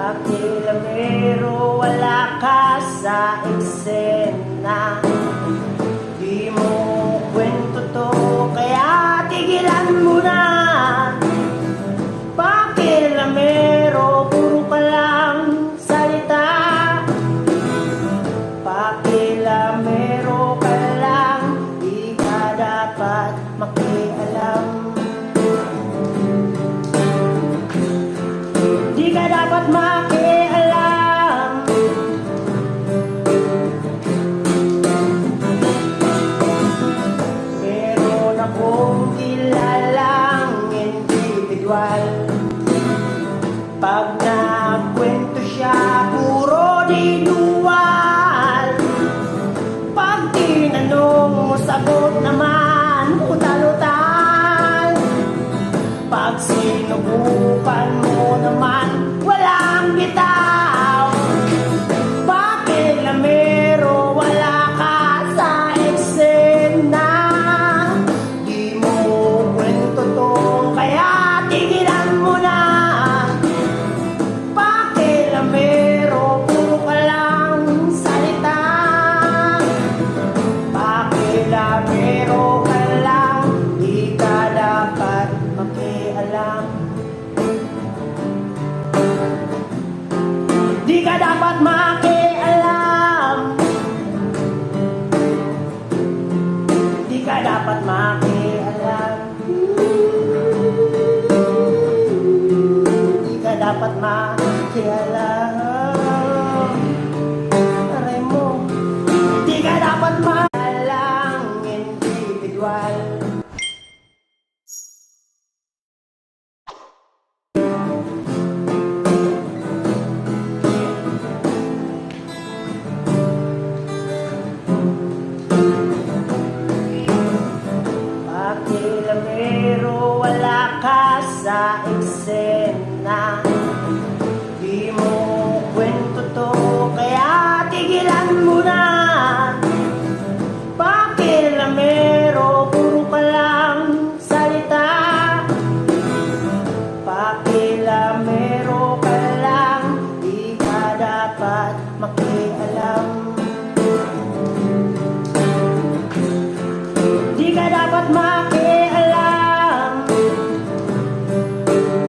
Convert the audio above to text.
Pakilamero, wala ka sa eksena. Di mo kwento to, kaya tigilan mo na. Pakilamero, puro ka lang salita. Pakilamero ka lang, di ka dapat makialam. Di ka dapat makialam. Meron akong kilalang individual. Pag nagkwento siya, puro dinuwal. Pag tinanong mo, sagot naman utal-utal. Pag sinubukan mo naman, walang bitaw. Pakilamero, wala ka sa eksena. Di mo kwento to, kaya tigilan mo na. Pakilamero, puro ka lang salita. Pakilamero ka lang, di ka dapat makialam. Di ka dapat makialam. Di ka dapat makialam. Di ka dapat makialam. Aray mo. Di ka dapat makialam.